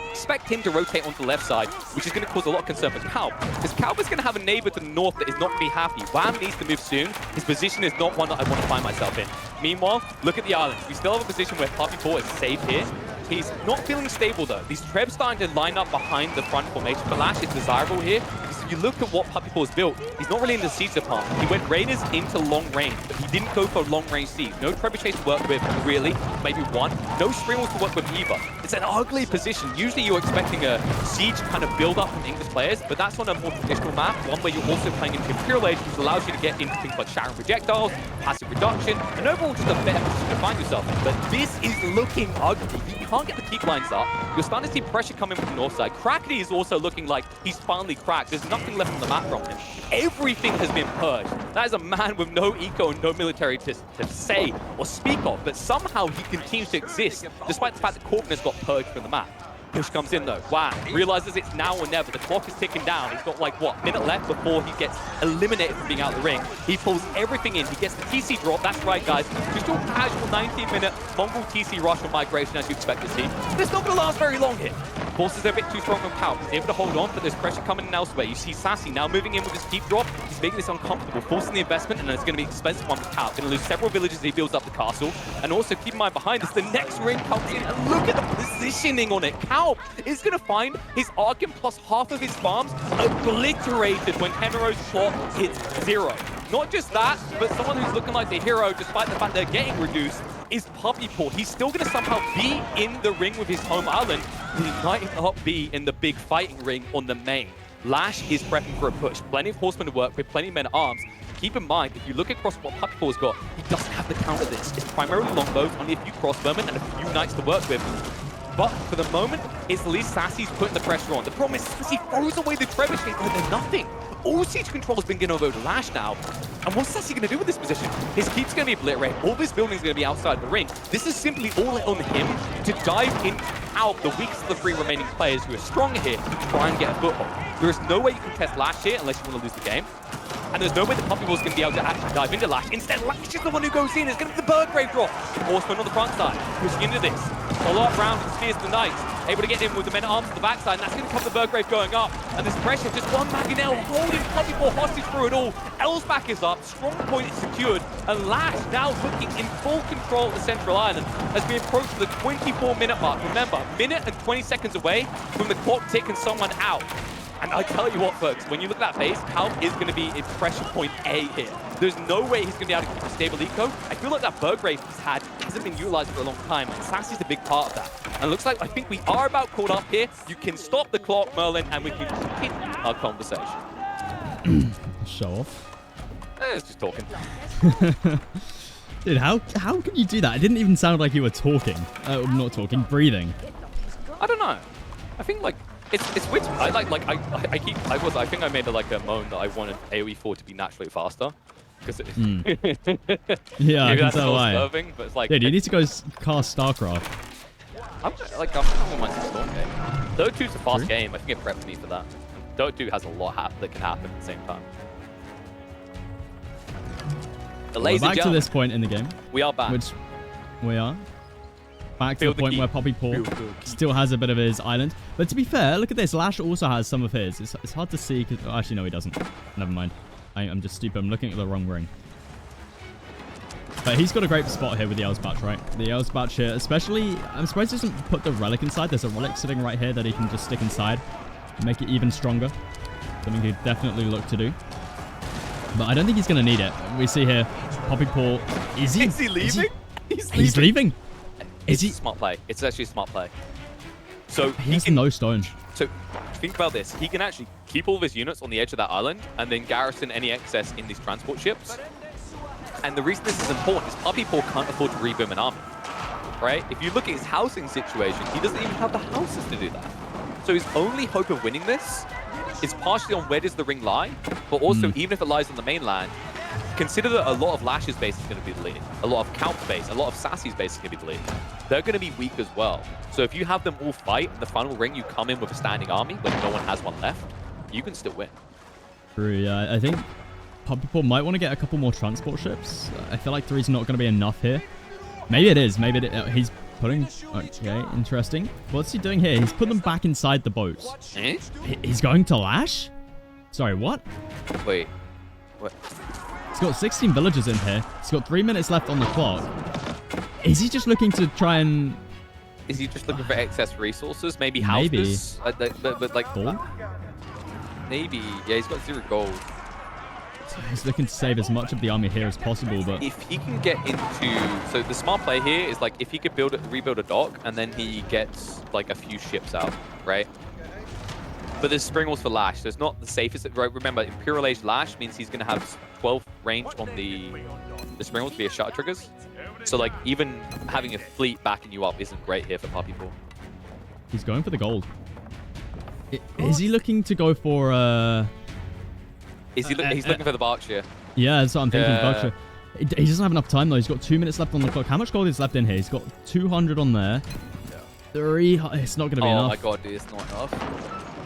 Expect him to rotate onto the left side, which is going to cause a lot of concern for Calp. Because Calp is going to have a neighbor to the north that is not going to be happy. Wham needs to move soon. His position is not one that I want to find myself in. Meanwhile, look at the islands. We still have a position where Puppy Paw is safe here. He's not feeling stable though. These Trebs starting to line up behind the front formation for Lash is desirable here. Because if you look at what Puppy Paw has built, he's not really in the siege department. He went Raiders into long range, but he didn't go for long range siege. No Trebuchet to work with, really. Maybe one. No Streamers to work with either. It's an ugly position. Usually you're expecting a siege kind of build up from English players, but that's on a more traditional map, one where you're also playing into Imperial Age, which allows you to get into things like shattering projectiles, passive reduction, and overall just a better position to find yourself in. But this is looking ugly. You can't get the keep lines up. You're starting to see pressure coming from the north side. Crackety is also looking like he's finally cracked. There's nothing left on the map from him. Everything has been purged. That is a man with no eco and no military to say or speak of, but somehow he continues to exist, despite the fact that Corbin has got purged from the map. Push comes in though. Wow. Realizes it's now or never. The clock is ticking down. He's got like, what, minute left before he gets eliminated from being out of the ring. He pulls everything in. He gets the TC drop. That's right, guys. Just your casual 19-minute Mongol TC rush on migration as you expect to see. But it's not going to last very long here. Forces are a bit too strong from Calp. He's able to hold on, but there's pressure coming in elsewhere. You see Sassy now moving in with his keep drop. He's making this uncomfortable, forcing the investment, and it's going to be an expensive one for Calp. Going to lose several villages as he builds up the castle. And also, keep in mind behind this, the next ring comes in, and look at the positioning on it. Calp is going to find his Archon plus half of his farms obliterated when Hemero's plot hits 0. Not just that, but someone who's looking like the hero, despite the fact they're getting reduced, is Puppy Paw. He's still going to somehow be in the ring with his home island, but he might not be in the big fighting ring on the main. Lash is prepping for a push. Plenty of horsemen to work with, plenty of men at arms. Keep in mind, if you look across what Puppy Paw's got, he doesn't have the counter this. It's primarily longbows, only a few crossbowmen, and a few knights to work with. But for the moment, it's at least Sassy's putting the pressure on. The problem is Sassy throws away the trebuchet and they're nothing. All siege control has been given over to Lash now. And what's Sassy going to do with this position? His keep's going to be obliterated. All of his buildings are going to be outside the ring. This is simply all on him to dive in out the weakest of the 3 remaining players who are stronger here to try and get a foothold. There is no way you can test Lash here unless you want to lose the game. And there's no way the Puppy Paw is going to be able to actually dive into Lash. Instead, Lash is the one who goes in. It's going to be the Bird Grave drop. Horseman on the front side, pushing into this. Follow-up round and spears the Knights. Able to get in with the men at arms to the backside, and that's going to cover the Bird Grave going up. And there's pressure, just one Mangonel holding Puppy Paw hostage through it all. Elsback is up, strong point is secured, and Lash now looking in full control of the central island as we approach the 24-minute mark. Remember, minute and 20 seconds away from the clock ticking someone out. And I tell you what, folks, when you look at that base, Calp is going to be in pressure point A here. There's no way he's going to be able to keep a stable eco. I feel like that Bird Grave he's had hasn't been utilized for a long time, and Sassy's a big part of that. And it looks like I think we are about caught up here. You can stop the clock, Merlin, and we can continue our conversation. Show off. It's just talking. Dude, how can you do that? It didn't even sound like you were talking. Not talking, breathing. I don't know. I think, like, It's weird. I think I made a moan that I wanted AoE 4 to be naturally faster. Because yeah, I can that's tell so why. serving, but it's like, Dude, you need to go cast StarCraft. I'm having my Storm game. Dota 2's a fast game. I think it prepped me for that. Dota 2 has a lot that can happen at the same time. We're back to this point in the game. We are back. Which we are. Back to the point where Poppy Paul still has a bit of his island. But to be fair, look at this. Lash also has some of his. It's hard to see. Oh, actually, no, he doesn't. Never mind. I'm just stupid. I'm looking at the wrong ring. But he's got a great spot here with the Elves Batch, right? The Elves Batch here, especially... I'm surprised he doesn't put the relic inside. There's a relic sitting right here that he can just stick inside. Make it even stronger. Something he'd definitely look to do. But I don't think he's going to need it. We see here, Poppy Paul. Is he leaving? He's leaving. It's a smart play. It's actually a smart play. So he has no stone. So think about this. He can actually keep all of his units on the edge of that island and then garrison any excess in these transport ships. And the reason this is important is Poppy Paul can't afford to reboom an army, right? If you look at his housing situation, he doesn't even have the houses to do that. So his only hope of winning this is partially on where does the ring lie, but also even if it lies on the mainland, consider that a lot of Lash's base is going to be deleted. A lot of Calp's base, a lot of Sassy's base is going to be deleted. They're going to be weak as well. So if you have them all fight in the final ring, you come in with a standing army when no one has one left, you can still win. True, yeah. I think Poppy Paul might want to get a couple more transport ships. I feel like 3's not going to be enough here. Maybe it is. Maybe he's putting... Okay, interesting. What's he doing here? He's put them back inside the boats. Eh? He's going to Lash? Sorry, what? Wait. What? He's got 16 villagers in here. He's got 3 minutes left on the clock. Is he just looking to try and... Is he just looking for excess resources? Maybe houses? But like... Gold? Maybe. Yeah, he's got 0 gold. He's looking to save as much of the army here as possible, but... If he can get into... So the smart play here is like if he could rebuild a dock and then he gets like a few ships out, right? But there's spring walls for Lash, so it's not the safest. Right? Remember, Imperial Age Lash means he's going to have 12 range on the spring walls via shutter triggers. So like even having a fleet backing you up isn't great here for Poppy Paul. He's going for the gold. Is he looking to go for... He's looking for the Berkshire. Yeah, that's what I'm thinking. Berkshire. He doesn't have enough time though. He's got 2 minutes left on the clock. How much gold is left in here? He's got 200 on there. 3. It's not going to be enough. Oh my god, dude, it's not enough.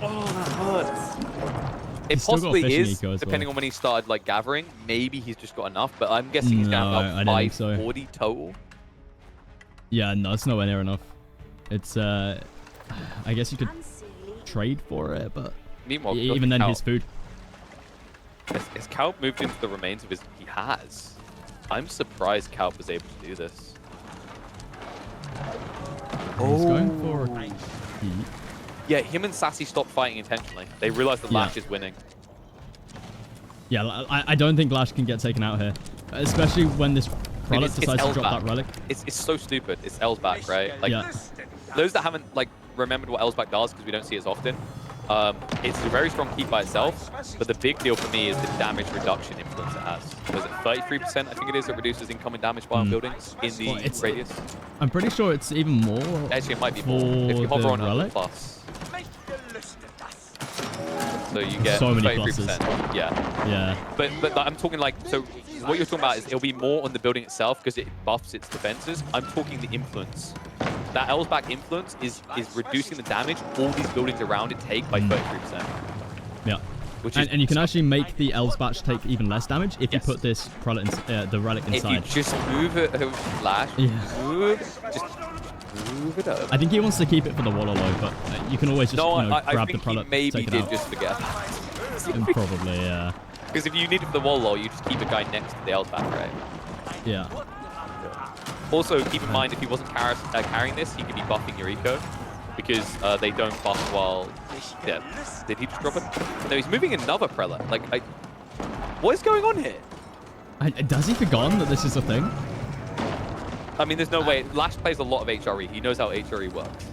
Oh, that hurts. It He's possibly is, well. depending on when he started like gathering. Maybe he's just got enough, but I'm guessing he's down about 540 total. Yeah, no, it's nowhere near enough. It's I guess you could trade for it, but meanwhile, even then, his food. Has Calp moved into the remains of his... He has. I'm surprised Calp was able to do this. He's going for... Yeah, him and Sassy stopped fighting intentionally. They realized that Lash is winning. Yeah, I don't think Lash can get taken out here. Especially when this product decides to drop that relic. It's so stupid. It's Elsbach, right? Like, those that haven't like remembered what Elsbach does, because we don't see it as often, it's a very strong keep by itself, but the big deal for me is the damage reduction influence it has. Was it 33%, I think it is, that reduces incoming damage by buildings in the radius? I'm pretty sure it's even more. Actually, it might be more. If you hover on relic? a plus. So you get so many 33%. pluses. Yeah. But I'm talking like, so what you're talking about is it'll be more on the building itself because it buffs its defenses. I'm talking the influence. That Elsbach influence is reducing the damage all these buildings around it take by 33%. Yeah. Which is and you can actually make the Elves Batch take even less damage if you put this relic the relic inside. If you just move it over Flash, just move it up. I think he wants to keep it for the Wallolo, but you can always just grab the product. Maybe did just forget. Probably, yeah. Because if you need it for the Wallolo, you just keep a guy next to the Elsbach, right? Yeah. Also, keep in mind, if he wasn't carrying this, he could be buffing your eco, because they don't buff while... Yeah. Did he just drop it? No, he's moving another prelate. Like, what is going on here? Does he forgotten that this is a thing? I mean, there's no way. Lash plays a lot of HRE. He knows how HRE works.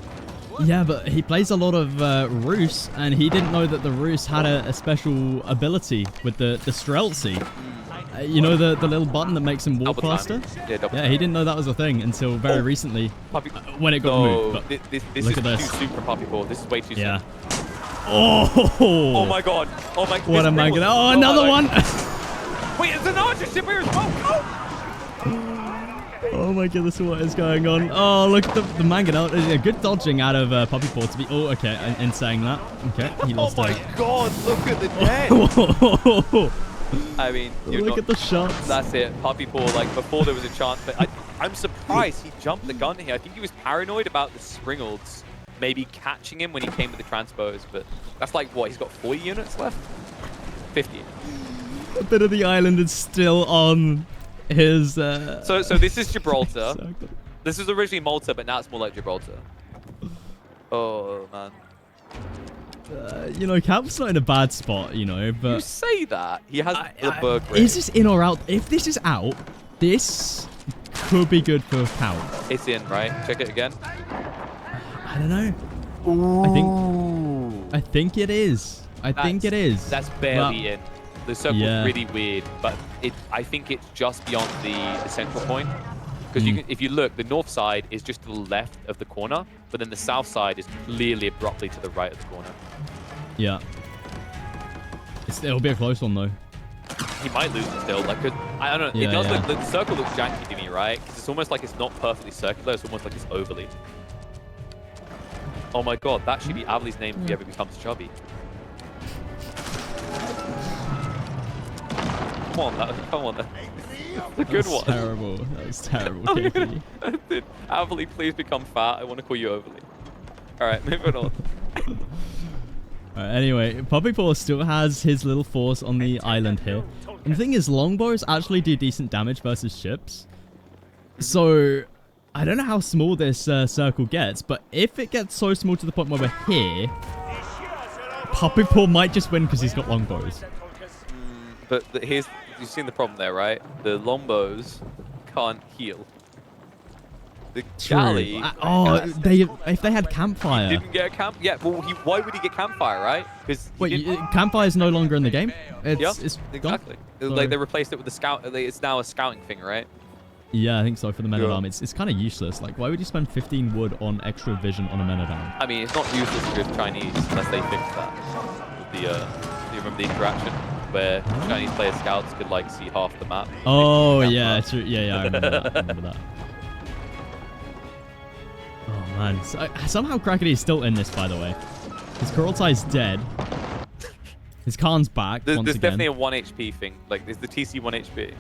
Yeah, but he plays a lot of Roos, and he didn't know that the Roos had a special ability with the Streltsy. You know the little button that makes him walk faster? Yeah, he didn't know that was a thing until very recently when it got moved. But this is too soon for Poppy Paul. This is way too soon. Oh! Oh my god. Oh my god. What a magnet. Oh, another one! Wait, it's an archer ship here as well. Oh my goodness, what is going on? Oh, look at the mangonel. Good dodging out of Puppy Paw to be... Oh, okay, in saying that. Okay, he lost Oh my god, look at the dead. I mean, look at the shots. That's it. Puppy Paw, like, before there was a chance. But I'm surprised he jumped the gun here. I think he was paranoid about the Springolds maybe catching him when he came with the transpose. But that's like, what, he's got 40 units left? 50. A bit of the island is still on his... So this is Gibraltar. This was originally Malta, but now it's more like Gibraltar. Oh, man. You know, Camp's not in a bad spot, you know, but... You say that. He has the bird grade. Is this in or out? If this is out, this could be good for Camp. It's in, right? Check it again. I don't know. Ooh. I think it is. I think it is. That's barely in. The circle's Yeah. really weird, but I think it's just beyond the central point. Because if you look, the north side is just to the left of the corner, but then the south side is clearly abruptly to the right of the corner. Yeah. It'll be a close one, though. He might lose it still. Like, 'cause I don't know. Yeah, it does yeah. look, the circle looks janky to me, right? Because it's almost like it's not perfectly circular. It's almost like it's ovally. Oh my god, that should be Avli's name if he ever becomes chubby. Come on, come on. That's a good one. Terrible. That was terrible, KP. Dude, Avli, please become fat. I want to call you overly. All right, moving on. Anyway, Puppy Paw still has his little force on the island here. And the thing is, longbows actually do decent damage versus ships. So, I don't know how small this circle gets, but if it gets so small to the point where we're here, Puppy Paw might just win because he's got longbows. But here's, you've seen the problem there, right? The longbows can't heal. The galley... if they had campfire. Didn't get a camp... Yeah, well, why would he get campfire, right? Because Wait, campfire is no longer in the game? Yeah, It's exactly. gone? Like, they replaced it with the scout... It's now a scouting thing, right? Yeah, I think so for the men at Yeah. arms. It's kind of useless. Like, why would you spend 15 wood on extra vision on a men at arms? I mean, it's not useless if you're Chinese, unless they fix that. With the, do you remember the interaction? Where Chinese player scouts could, like, see half the map. Oh, yeah, true. Yeah, I remember that. I remember that. Oh, man. So, somehow Crackety's still in this, by the way. His Kurultai's dead. His Khan's back once There's again. definitely a 1 HP thing. Like, there's the TC 1 HP.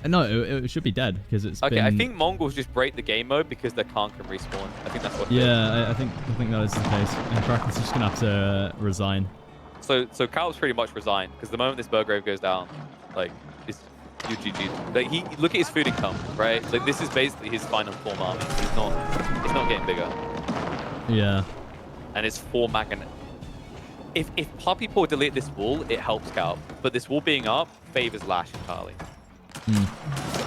No, it should be dead, because it's Okay, been... I think Mongols just break the game mode because their Khan can respawn. I think that's what it is. Yeah, I think that is the case. And Kraken's just going to have to resign. So Cal's pretty much resigned, because the moment this Burgrave goes down, like, it's UGG. Like, look at his food income, right? Like, this is basically his final form army. It's not getting bigger. Yeah. And it's 4 magnet. If Puppy Paw delete this wall, it helps Cal. But this wall being up favors Lash and Carly.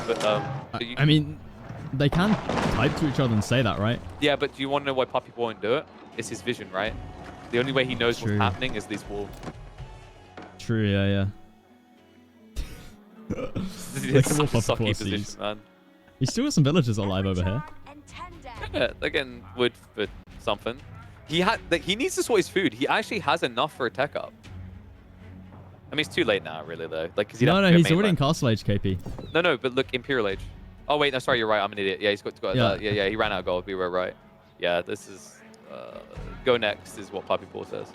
But I mean, they can type to each other and say that, right? yeah, but do you want to know why Puppy Paw won't do it? It's his vision, right? The only way he knows True. what's happening is this wall. True, yeah. It's Look at what such a Puppy Paw sucky sees. position, man. He's still got some villagers alive over here. Yeah, they're getting wood for something. He needs to sort his food. He actually has enough for a tech up. I mean, it's too late now, really, though. Like, 'cause he'd have No, to go he's already in mainland. Castle Age, KP. No, but look, Imperial Age. Oh, wait, no, sorry, you're right. I'm an idiot. Yeah, he's got Yeah. yeah, he ran out of gold. We were right. Yeah, this is... go next is what Puppy Paw says.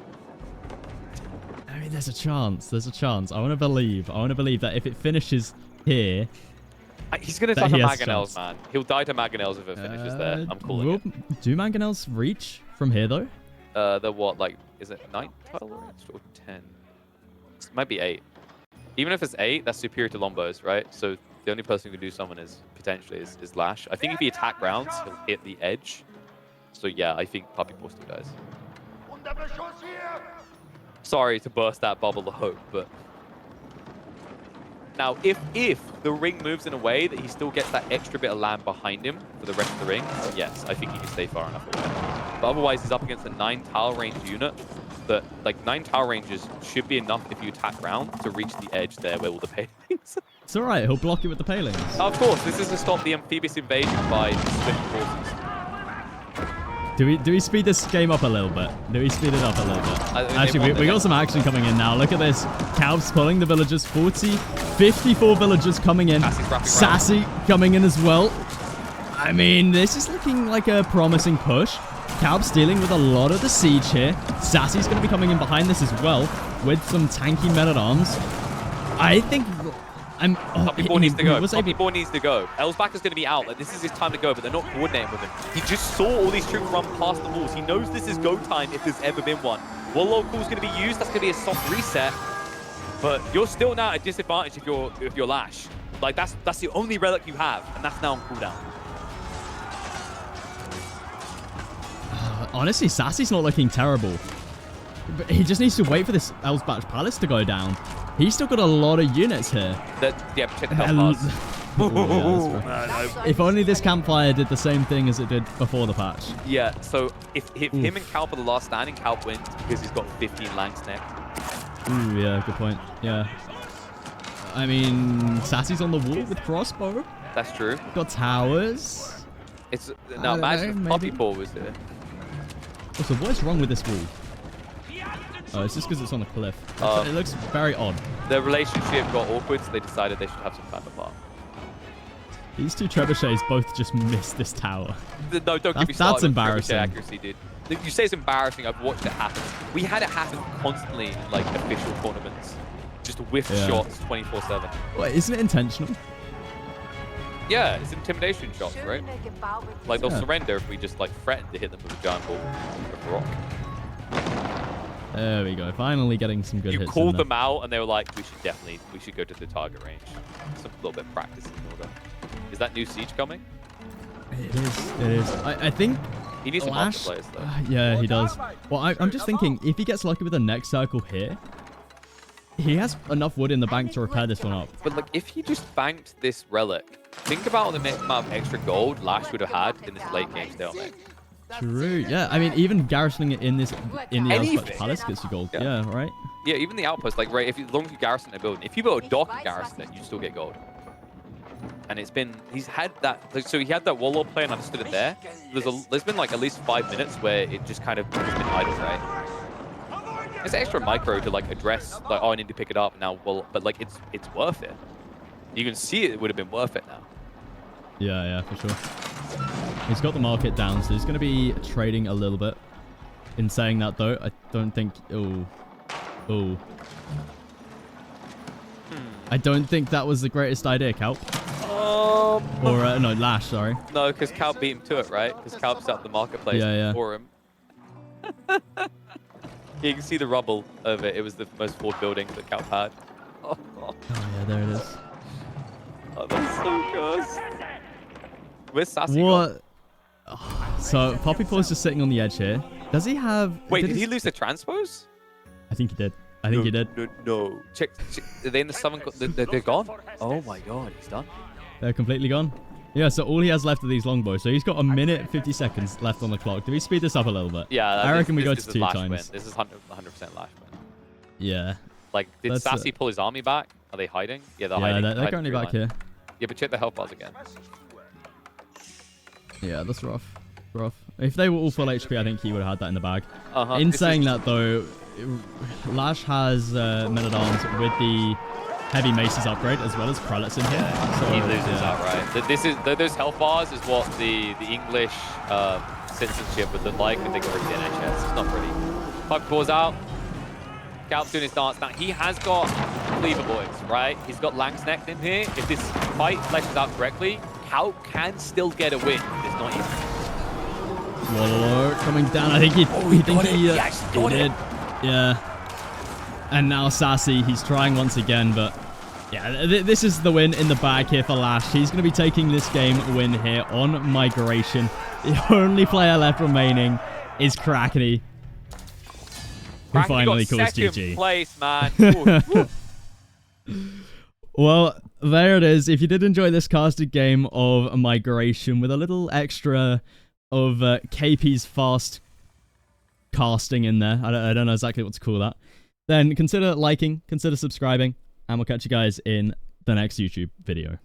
I mean, there's a chance. There's a chance. I want to believe that if it finishes here... He's going to That die he to has a Mangonels, chance. man. He'll die to Mangonels if it finishes there. I'm calling it. Do mangonels reach from here, though? The what, like, is it 9 tile range or 10? It might be 8. Even if it's 8, that's superior to Lombos, right? So the only person who can do someone is potentially is Lash. I think if he attack rounds, he'll hit the edge. So yeah, I think Puppy Paw still dies. Sorry to burst that bubble of hope, but now if the ring moves in a way that he still gets that extra bit of land behind him for the rest of the ring, yes, I think he can stay far enough away. But otherwise, he's up against a 9 tile range unit. That, like, 9 tower ranges should be enough if you attack round to reach the edge there where all the palings. It's alright, he'll block it with the palings. Of course, this is to stop the amphibious invasion by swift forces. Do we speed this game up a little bit? Do we speed it up a little bit? Actually, we it. got some action coming in now. Look at this. Calb's pulling the villagers. 54 villagers coming in. Sassy coming in as well. I mean, this is looking like a promising push. Calb's dealing with a lot of the siege here. Sassy's going to be coming in behind this as well with some tanky men-at-arms. I think... Puppy needs to go. Puppy Boy needs to go. Elsbach is going to be out. Like, this is his time to go, but they're not coordinating with him. He just saw all these troops run past the walls. He knows this is go time if there's ever been one. Warlord Call is going to be used. That's going to be a soft reset. But you're still now at a disadvantage if you're Lash. Like, that's the only relic you have, and that's now on cooldown. Honestly, Sassy's not looking terrible. But he just needs to wait for this Elsbach Palace to go down. He's still got a lot of units here. Yeah, check the health bars. If only this campfire did the same thing as it did before the patch. Yeah, so if him and Calp are the last standing, Calp wins because he's got 15 Lang's neck. Ooh, yeah, good point. Yeah. I mean, Sassy's on the wall with crossbow. That's true. Got towers. It's now imagine if Puppy Paw was there. Also, what is wrong with this wall? Oh, it's just because it's on a cliff. It looks very odd. Their relationship got awkward, so they decided they should have some time apart. These two trebuchets both just missed this tower. No, don't get me started. That's embarrassing. Accuracy, dude. You say it's embarrassing. I've watched it happen. We had it happen constantly in like official tournaments. Just whiff shots 24/7. Wait, isn't it intentional? Yeah, it's intimidation shots, right? Like they'll surrender if we just like threaten to hit them with a giant ball of rock. There we go. Finally getting some good hits. You called them out, and they were like, "We should go to the target range." Some little bit of practice in order. Is that new siege coming? It is. It is. I think he needs some Lash, players though. Yeah, he does. Well, I'm just thinking if he gets lucky with the next circle here, he has enough wood in the bank to repair this one up. But like, if he just banked this relic, think about the amount of extra gold Lash would have had in this late game stalemate. True. Yeah. I mean, even garrisoning it in the Elsbach Palace gets you gold. Yeah. Right. Yeah. Even the outpost, like, right. As long as you garrison a building, if you build a dock and garrison it, you still get gold. And he's had that. Like, so he had that warlord play and understood it there. There's been like at least 5 minutes where it just kind of has been idle, right? It's extra micro to like address like, oh, I need to pick it up now. Well, but like it's worth it. You can see it would have been worth it now. Yeah, for sure. He's got the market down, so he's going to be trading a little bit. In saying that, though, I don't think... Oh. I don't think that was the greatest idea, Calp. Or, no, Lash, sorry. No, because Calp beat him to it, right? Because Calp set up the marketplace for him. You can see the rubble of it. It was the most forward building that Calp had. Oh, yeah, there it is. Oh, that's so good. Where's Sassy? What? Oh, so Poppy Paw's just sitting on the edge here. Does he have... Wait, did he lose the transpose? I think he did. I think he did. No. Check. Are they in the southern... They're gone? Oh my god, he's done. They're completely gone. Yeah, so all he has left are these longbows. So he's got 1 minute 50 seconds left on the clock. Do we speed this up a little bit? Yeah, I reckon we go to 2 times. Win. This is 100% Lash win. Yeah. Like, did Sassy pull his army back? Are they hiding? Yeah, they're hiding. They're currently back here. Yeah, but check the health bars again. Yeah, that's rough. If they were all full HP, I think he would have had that in the bag. In this saying that, though, Lash has men-at-arms with the heavy maces upgrade as well as prelates in here. So he loses outright. Those health bars is what the English citizenship would look like if they got rid of the NHS. It's not pretty. Puppy Paw's out. Calp's doing his dance now. He has got Cleaver Boys, right? He's got Langsneck in here. If this fight fleshes out correctly, Calp can still get a win. It's not easy. Warlord coming down. I think he did. Yeah. And now Sassy, he's trying once again, but yeah, this is the win in the bag here for Lash. He's going to be taking this game win here on Migration. The only player left remaining is Krakeny, who finally calls GG. Place, man. Well, there it is. If you did enjoy this casted game of Migration with a little extra of KP's fast casting in there, I don't know exactly what to call that, then consider liking, consider subscribing, and we'll catch you guys in the next YouTube video.